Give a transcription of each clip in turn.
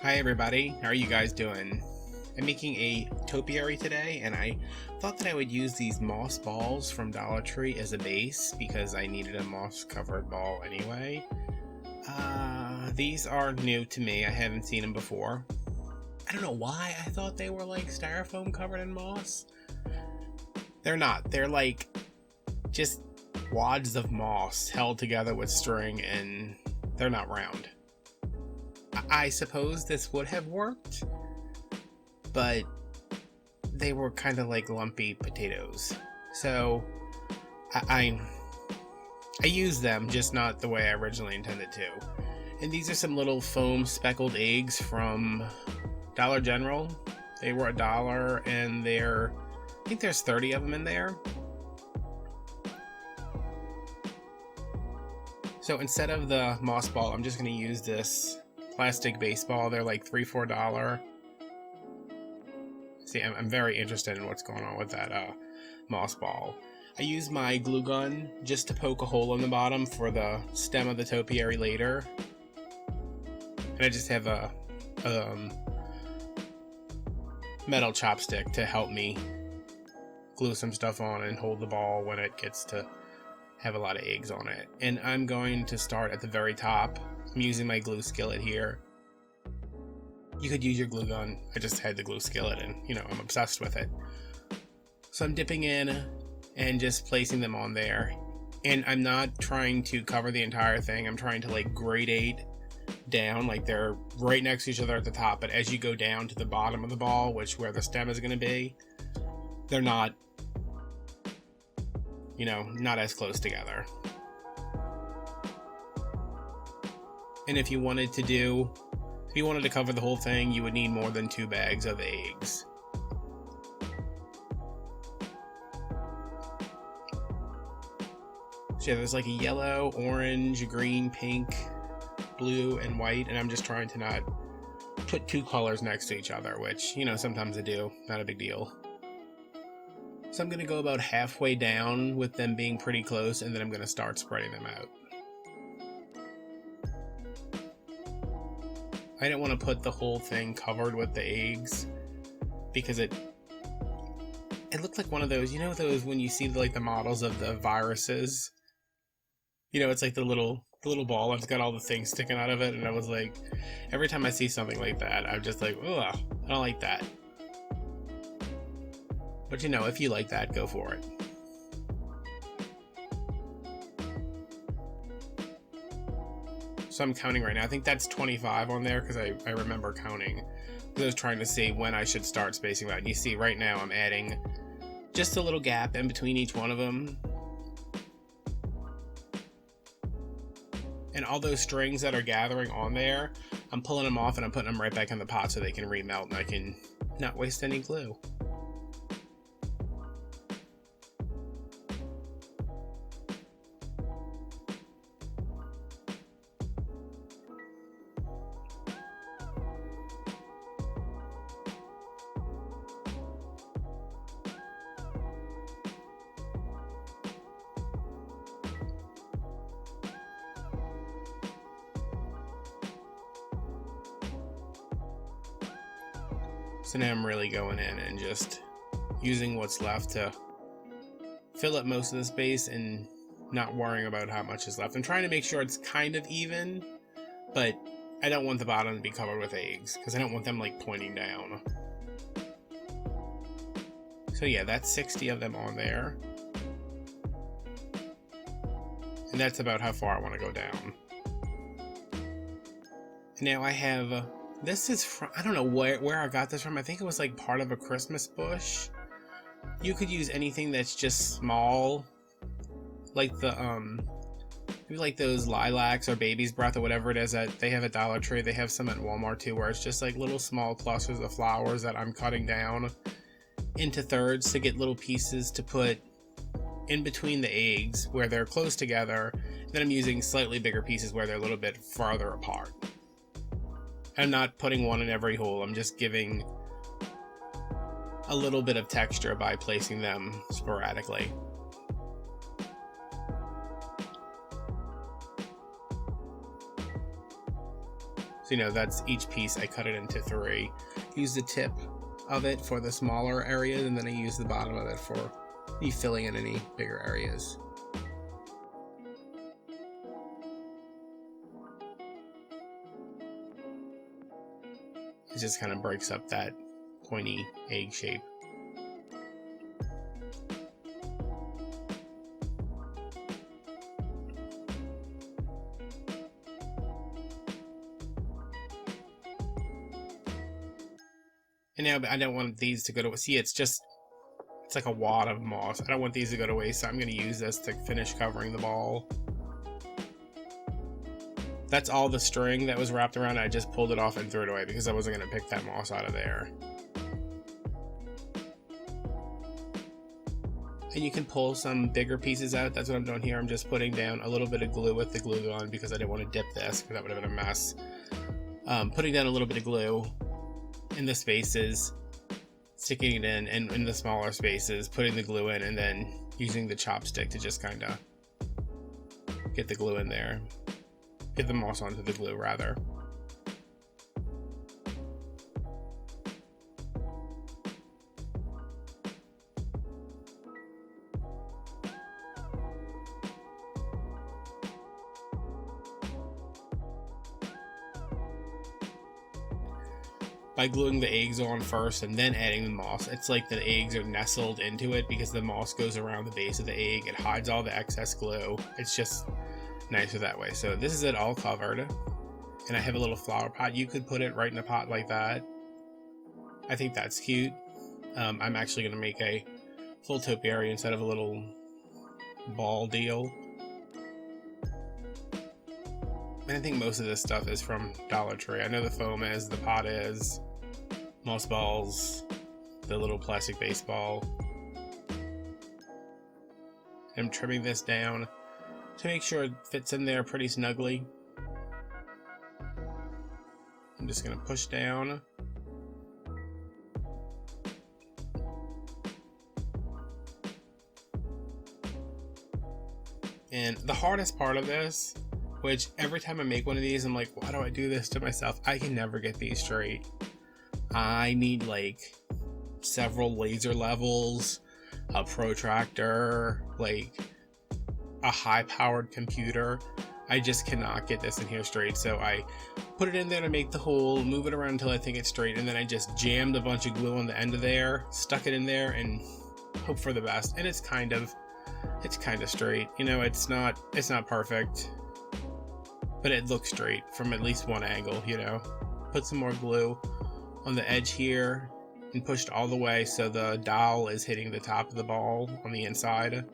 Hi everybody, how are you guys doing? I'm making a topiary today, and I thought that I would use these moss balls from Dollar Tree as a base because I needed a moss covered ball anyway. These are new to me, I haven't seen them before. I don't know why I thought they were like styrofoam covered in moss. They're not, they're like just wads of moss held together with string, and they're not round. I suppose this would have worked, but they were kind of like lumpy potatoes. So I used them, just not the way I originally intended to. And these are some little foam speckled eggs from Dollar General. They were $1, and I think there's 30 of them in there. So instead of the moss ball, I'm just going to use this plastic baseball. They're like $3-4. See, I'm very interested in what's going on with that moss ball. I use my glue gun just to poke a hole in the bottom for the stem of the topiary later. And I just have a metal chopstick to help me glue some stuff on and hold the ball when it gets to have a lot of eggs on it. And I'm going to start at the very top. I'm using my glue skillet here. You could use your glue gun. I just had the glue skillet, and I'm obsessed with it. So I'm dipping in and just placing them on there. And I'm not trying to cover the entire thing. I'm trying to like gradate down, like they're right next to each other at the top, but as you go down to the bottom of the ball, where the stem is going to be, they're not not as close together. And if you wanted to cover the whole thing, you would need more than 2 bags of eggs. So yeah, there's like a yellow, orange, green, pink, blue, and white, and I'm just trying to not put 2 colors next to each other, which, sometimes I do, not a big deal. So I'm going to go about halfway down with them being pretty close, and then I'm going to start spreading them out. I didn't want to put the whole thing covered with the eggs because it looked like one of those, those when you see the models of the viruses. It's like the little ball, it's got all the things sticking out of it, and I was like, every time I see something like that, I'm just like, ugh, I don't like that. But if you like that, go for it. So I'm counting right now. I think that's 25 on there because I remember counting. I was trying to see when I should start spacing out. And you see right now I'm adding just a little gap in between each one of them. And all those strings that are gathering on there, I'm pulling them off and I'm putting them right back in the pot so they can remelt and I can not waste any glue. So now I'm really going in and just using what's left to fill up most of the space and not worrying about how much is left. I'm trying to make sure it's kind of even, but I don't want the bottom to be covered with eggs because I don't want them like pointing down. So yeah, that's 60 of them on there. And that's about how far I want to go down. Now I have... this is from, I don't know where I got this from. I think it was like part of a Christmas bush. You could use anything that's just small, like the maybe like those lilacs or baby's breath or whatever it is that they have at Dollar Tree. They have some at Walmart too, where it's just like little small clusters of flowers that I'm cutting down into thirds to get little pieces to put in between the eggs where they're close together. Then I'm using slightly bigger pieces where they're a little bit farther apart. I'm not putting one in every hole, I'm just giving a little bit of texture by placing them sporadically. So, that's each piece. I cut it into 3. Use the tip of it for the smaller areas, and then I use the bottom of it for filling in any bigger areas. It just kind of breaks up that pointy egg shape. And now I don't want these to go to, see, it's like a wad of moss. I don't want these to go to waste, so I'm going to use this to finish covering the ball. That's all the string that was wrapped around it. I just pulled it off and threw it away because I wasn't going to pick that moss out of there. And you can pull some bigger pieces out. That's what I'm doing here. I'm just putting down a little bit of glue with the glue gun because I didn't want to dip this because that would have been a mess. Putting down a little bit of glue in the spaces, sticking it in, and in the smaller spaces, putting the glue in, and then using the chopstick to just kind of get the glue in there. Get the moss onto the glue, rather. By gluing the eggs on first and then adding the moss, it's like the eggs are nestled into it because the moss goes around the base of the egg. It hides all the excess glue. It's just nicer that way. So this is it all covered, and I have a little flower pot. You could put it right in a pot like that. I think that's cute. I'm actually going to make a full topiary instead of a little ball deal. And I think most of this stuff is from Dollar Tree. I know the foam is, the pot is, moss balls, the little plastic baseball. I'm trimming this down to make sure it fits in there pretty snugly. I'm just going to push down. And the hardest part of this, which every time I make one of these, I'm like, why do I do this to myself? I can never get these straight. I need like several laser levels, a protractor, like a high-powered computer. I just cannot get this in here straight, so I put it in there to make the hole, move it around until I think it's straight, and then I just jammed a bunch of glue on the end of there, stuck it in there, and hope for the best. And it's kind of straight. It's not perfect, but it looks straight from at least one angle. Put some more glue on the edge here and pushed all the way so the dowel is hitting the top of the ball on the inside.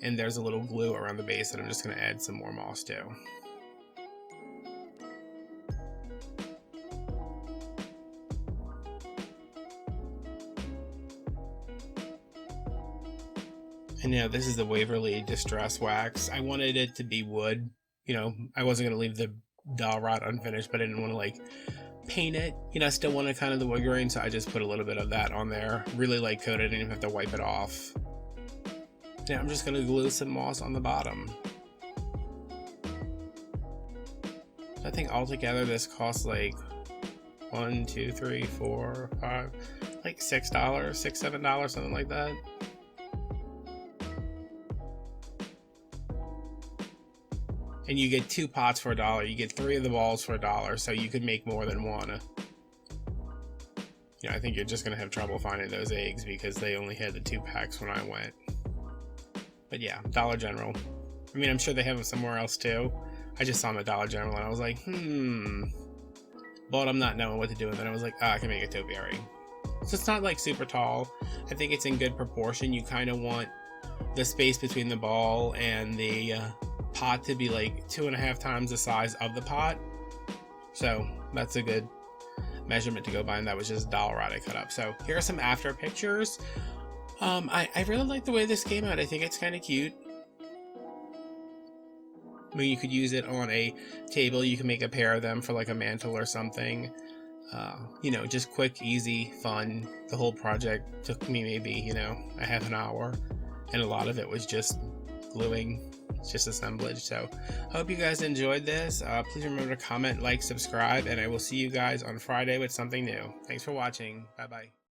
And there's a little glue around the base that I'm just going to add some more moss to. And now this is the Waverly Distress Wax. I wanted it to be wood. I wasn't going to leave the dowel rod unfinished, but I didn't want to like paint it. I still wanted kind of the wood grain, so I just put a little bit of that on there. Really light coated, I didn't even have to wipe it off. Now I'm just going to glue some moss on the bottom. I think altogether this costs like $1, $2, $3, $4, $5, like $6, $6, $7, something like that. And you get 2 pots for $1. You get 3 of the balls for $1, so you could make more than one. I think you're just gonna have trouble finding those eggs because they only had the 2 packs when I went. But yeah, Dollar General. I mean, I'm sure they have them somewhere else too. I just saw them at Dollar General and I was like, But I'm not knowing what to do, and then I was like, I can make a topiary. So it's not like super tall. I think it's in good proportion. You kind of want the space between the ball and the pot to be like 2.5 times the size of the pot. So that's a good measurement to go by, and that was just dowel rod I cut up. So here are some after pictures. I really like the way this came out. I think it's kind of cute. I mean, you could use it on a table. You can make a pair of them for like a mantle or something. Just quick, easy, fun. The whole project took me maybe, a half an hour, and a lot of it was just gluing. It's just assemblage. So I hope you guys enjoyed this. Please remember to comment, like, subscribe, and I will see you guys on Friday with something new. Thanks for watching. Bye bye.